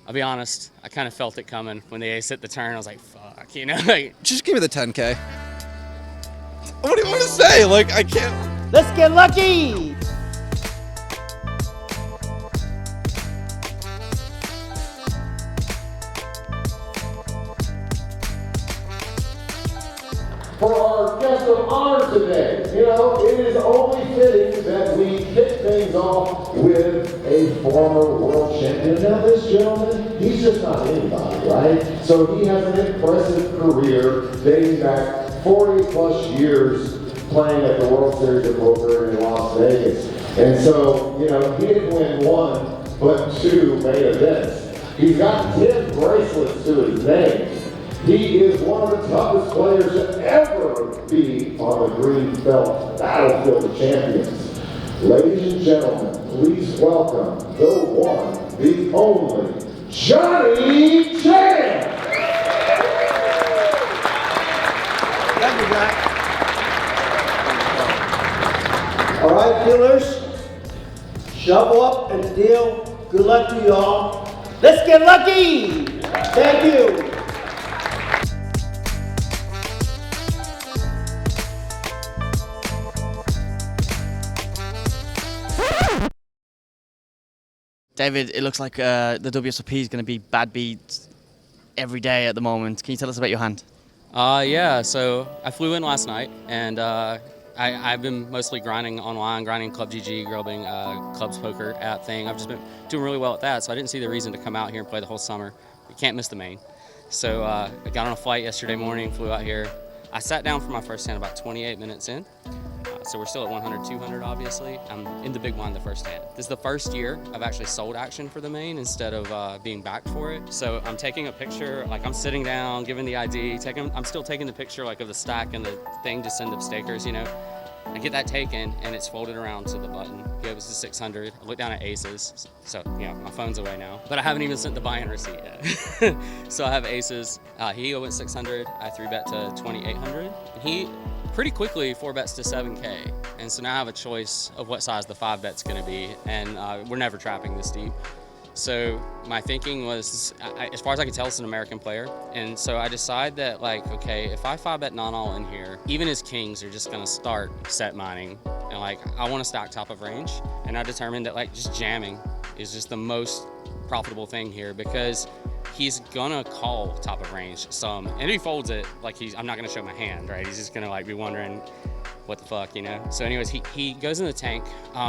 I'll be honest, I kind of felt it coming when the ace hit the turn. I was like, fuck, you know? Like, just give me the 10K. What do you want to say? Like, I can't. Let's get lucky! For our guest of honor today, it is only fitting that we kick things off with a former world champion. Now this gentleman, he's just not anybody, right? So he has an impressive career dating back 40 plus years playing at the World Series of Poker in Las Vegas. And so, he didn't win one, but 2 main events. He's got 10 bracelets to his name. He is one of the toughest players to ever be on the green belt battlefield of champions. Ladies and gentlemen, please welcome the one, the only, Johnny Chan! Thank you, Jack. All right, dealers, shovel up and deal. Good luck to you all. Let's get lucky! Thank you. David, it looks like the WSOP is going to be bad beats every day at the moment. Can you tell us about your hand? Yeah, so I flew in last night, and I've been mostly grinding online, grinding Club GG, grubbing Clubs Poker app thing. I've just been doing really well at that, so I didn't see the reason to come out here and play the whole summer. We can't miss the main. So I got on a flight yesterday morning, flew out here. I sat down for my first hand about 28 minutes in. So we're still at 100, 200, obviously. I'm in the big blind the first hand. This is the first year I've actually sold action for the main instead of being backed for it. So I'm taking a picture, like I'm sitting down, giving the ID, I'm still taking the picture like of the stack and the thing to send up stakers, I get that taken, and it's folded around to the button. Goes to 600. I look down at ACES, so my phone's away now. But I haven't even sent the buy-in receipt yet. So I have ACES. He went 600. I 3-bet to 2,800. And he pretty quickly 4-bets to 7K. And so now I have a choice of what size the 5-bet's going to be, and we're never trapping this deep. So my thinking was, as far as I can tell, it's an American player. And so I decide that, okay, if I 5-bet non-all in here, even his kings are just going to start set mining. And, I want to stack top of range. And I determined that, just jamming is just the most profitable thing here, because he's going to call top of range some. And if he folds it, I'm not going to show my hand, right? He's just going to, be wondering, what the fuck, So anyways, he goes in the tank.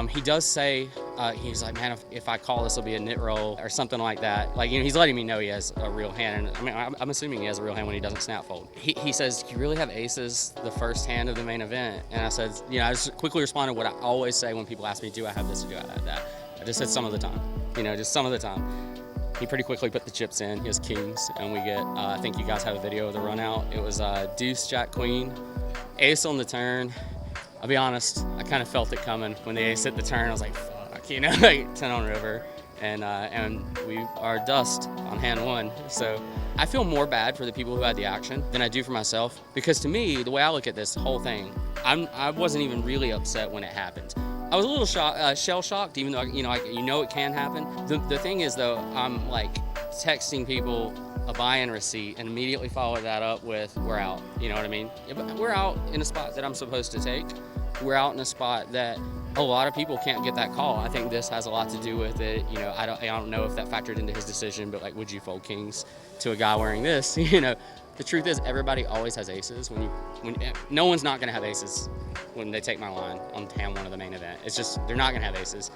He does say, he's like, man, if I call, this will be a nit roll or something like that. He's letting me know he has a real hand. And I mean, I'm assuming he has a real hand when he doesn't snap fold. He says, do you really have aces the first hand of the main event? And I said, I just quickly responded what I always say when people ask me, do I have this or do I have that? I just said some of the time, just some of the time. He pretty quickly put the chips in. He has kings, and we get, I think you guys have a video of the run out. It was deuce, jack, queen, ace on the turn. I'll be honest, I kind of felt it coming when the ace hit the turn. I was like, fuck, 10 on river. And we are dust on hand 1. So I feel more bad for the people who had the action than I do for myself, because to me, the way I look at this whole thing, I wasn't even really upset when it happened. I was a little shell-shocked, even though it can happen. The thing is, though, I'm texting people a buy-in receipt and immediately follow that up with we're out. You know what I mean? We're out in a spot that I'm supposed to take. We're out in a spot that a lot of people can't get that call. I think this has a lot to do with it. I don't know if that factored into his decision, but would you fold kings to a guy wearing this? The truth is, everybody always has aces. No one's not gonna have aces when they take my line on hand 1 of the main event. It's just, they're not gonna have aces.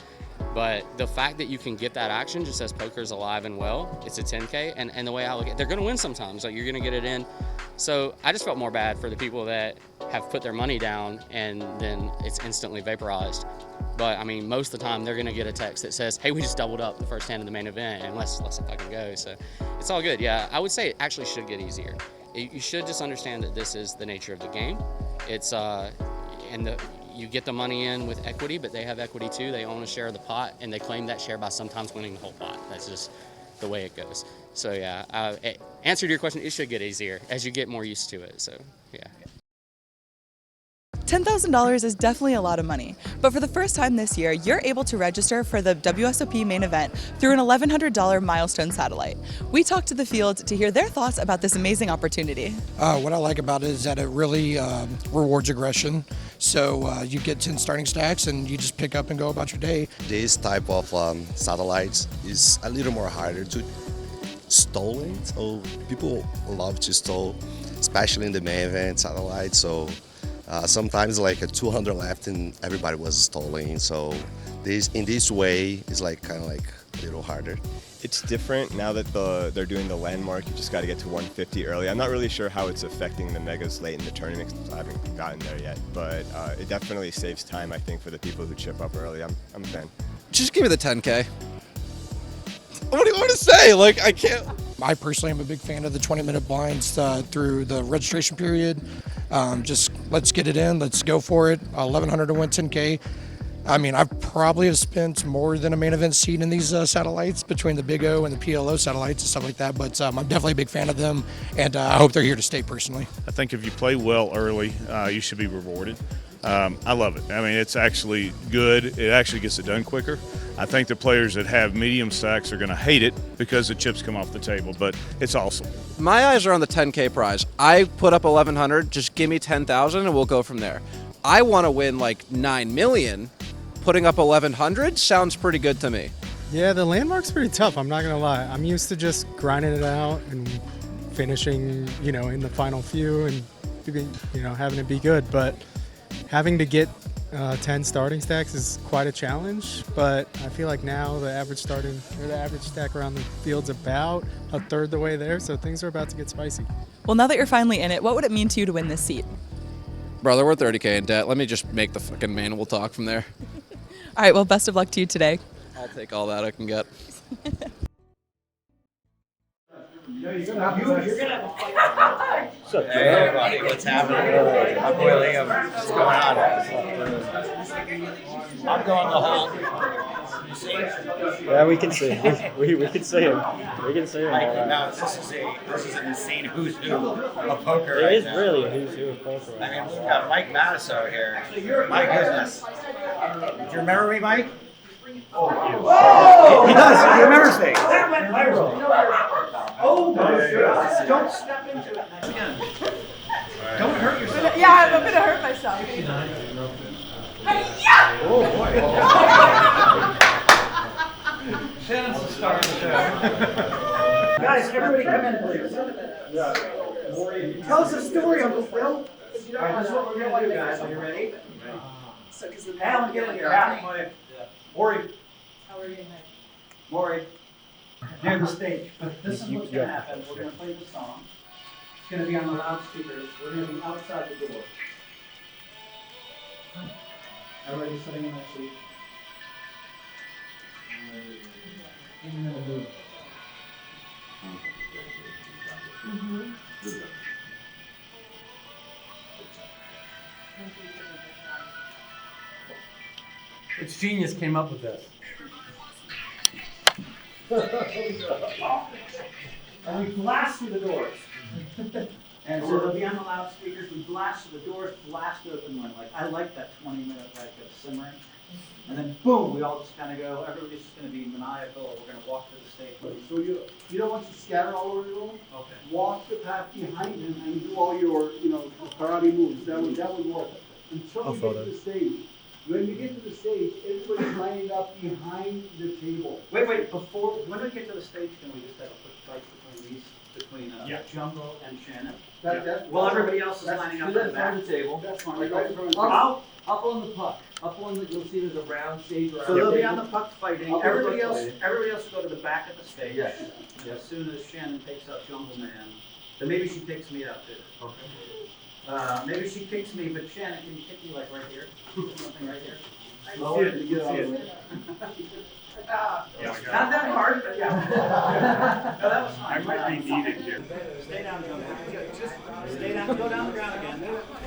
But the fact that you can get that action just says poker's alive and well. It's a 10K, and the way I look at it, they're gonna win sometimes. You're gonna get it in. So I just felt more bad for the people that have put their money down and then it's instantly vaporized. But I mean, most of the time they're gonna get a text that says, hey, we just doubled up the first hand of the main event, and let's fucking go. So it's all good. Yeah, I would say it actually should get easier. You should just understand that this is the nature of the game. It's you get the money in with equity, but they have equity too. They own a share of the pot, and they claim that share by sometimes winning the whole pot. That's just the way it goes. So yeah, answer to your question, it should get easier as you get more used to it. So yeah. $10,000 is definitely a lot of money, but for the first time this year, you're able to register for the WSOP Main Event through an $1,100 Milestone satellite. We talked to the field to hear their thoughts about this amazing opportunity. What I like about it is that it really rewards aggression. So you get 10 starting stacks and you just pick up and go about your day. This type of satellites is a little more harder to stall it. So people love to stall, especially in the main event satellite. So sometimes like a 200 left and everybody was stalling. So in this way is like kind of like a little harder. It's different now that they're doing the landmark. You just got to get to 150 early. I'm not really sure how it's affecting the megas late in the tournament, 'cause I haven't gotten there yet. But it definitely saves time, I think, for the people who chip up early. I'm a fan. Just give me the 10K. What do you want to say? Like, I can't. I personally am a big fan of the 20-minute blinds through the registration period. Just let's get it in. Let's go for it. 1,100 to win 10K. I mean, I probably have spent more than a main event seat in these satellites between the Big O and the PLO satellites and stuff like that. But I'm definitely a big fan of them, and I hope they're here to stay personally. I think if you play well early, you should be rewarded. I love it. I mean, it's actually good. It actually gets it done quicker. I think the players that have medium stacks are going to hate it because the chips come off the table, but it's awesome. My eyes are on the 10K prize. I put up 1,100. Just give me 10,000 and we'll go from there. I want to win like 9 million. Putting up 1,100 sounds pretty good to me. Yeah, the landmark's pretty tough, I'm not going to lie. I'm used to just grinding it out and finishing, in the final few and, having it be good. But having to get 10 starting stacks is quite a challenge. But I feel like now the average stack around the field's about a third the way there, so things are about to get spicy. Well, now that you're finally in it, what would it mean to you to win this seat? Brother, we're 30K in debt. Let me just make the fucking main. We'll talk from there. All right, well, best of luck to you today. I'll take all that I can get. What's up, hey, everybody? What's happening? My boy Liam. What's going on? I'm going the whole. Yeah, we can see him. We can see him. We can see him. No, this is an insane who's who of poker. It right is now. really a who's who of poker. I mean, we've got Mike Matusow here. My goodness. Do you remember me, Mike? Oh, he does. He remembers me. That went viral. Oh, don't step into it. Don't hurt yourself. Yeah, I'm going to hurt myself. Oh, boy. Shannon's the star of the show. Guys, everybody come in, please. Tell us a story, Uncle Phil. All right, this is what we're going to do, guys. Are you ready? Alan, get in here. Maury. How are you? Maury. Near the stage. But this is what's going to happen. We're going to play the song. It's going to be on the loudspeakers. We're going to be outside the door. Everybody sitting in their seat. Which genius came up with this? And we blast through the doors. And so they'll be on the loudspeakers. We blast through the doors, blast open one. Like, I like that 20-minute of simmering. And then boom, we all just kind of go, everybody's just going to be maniacal. We're going to walk to the stage. So you don't want to scatter all over the room? Okay. Walk the path behind him and do all your, karate moves. That would work. Until you get to the stage. When you get to the stage, everybody's lining up behind the table. Wait, when we get to the stage, can we just have a quick fight between Jungle and Shannon? Well, everybody else is lining up at the back of the table. That's fine. Right in front of the Up on the puck. Up on the, you'll see there's a round stage around. So they'll be on the puck fighting. Up Everybody on the else puck will go to the back of the stage. Yes. As soon as Shannon takes out Jungle Man, then maybe she takes me out too. Okay. Maybe she kicks me, but Shannon, can you kick me like right here? Something right here. Oh, yeah, you get out of it. Not that hard, but yeah. No, that was fine. I might be needed here. Stay down, Jungle. Just stay down, go down the ground again.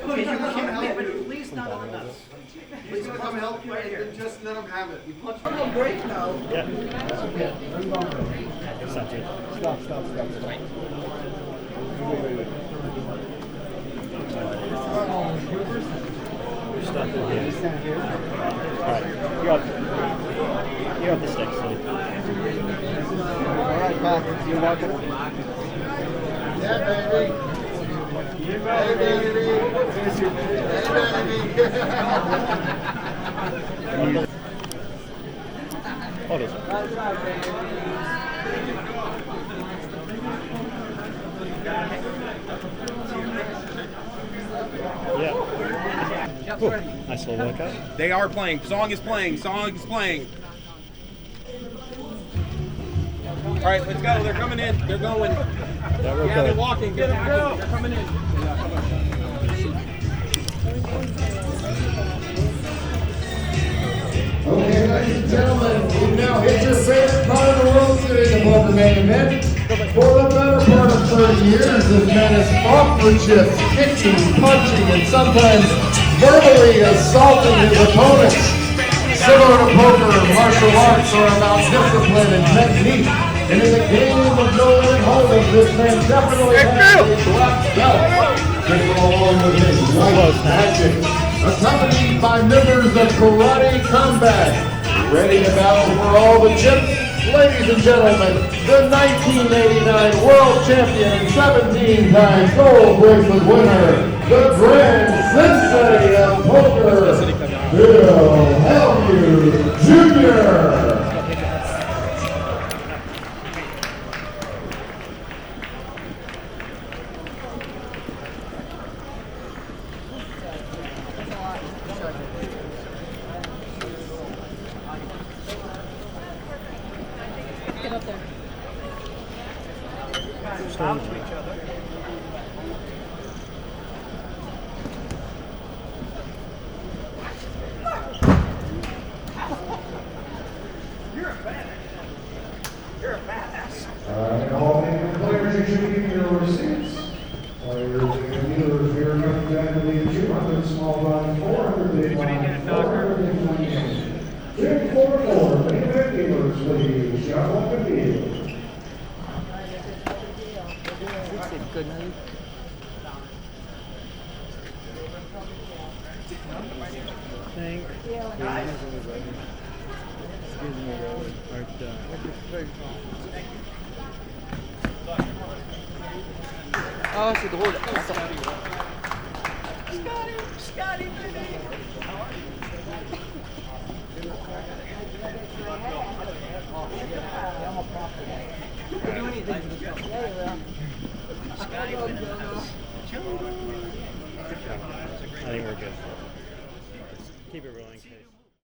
Please, you can't help me, please not on the nuts. He's gonna come help you, right here. Just let him have it. You punch him. Oh, great, no. Yeah. Stop. stuff in here. Alright, you're up the sticks, so. Alright, Pat, you're welcome. Yeah, baby. Hey, baby. Hey, baby. What is it? Yeah. Cool. Nice little workout. They are playing. Song is playing. Song is playing. All right, let's go. They're coming in. They're going. Yeah, they're walking. Get them, go. They're coming in. Okay, ladies and gentlemen, we've now hit your favorite part of the world series of Poker Main Event. For the better part of 30 years, this man has fought for chips, kicking, punching, and sometimes verbally assaulting his opponents. Similar to poker, martial arts are about discipline and technique. And in the game of Doyle and holdem, this man definitely has a black belt. To go along with his white magic. Accompanied by members of Karate Combat, ready to battle for all the chips, ladies and gentlemen, the 1989 World Champion and 17-time gold bracelet winner, the Grand Sensei of Poker, Hellmuth Jr. Get up there. Stone to each other. You're a badass. You're a badass. And all the players, you should give your receipts. Players and dealers here coming down to lead 200 small blind, 400 big blind, 498. Jim 44, main event dealers, please. Shot on the field. Good night. Thank you. Excuse me, Art. Ah, c'est drôle. Scotty, baby. I think we're good. Keep it rolling, Case.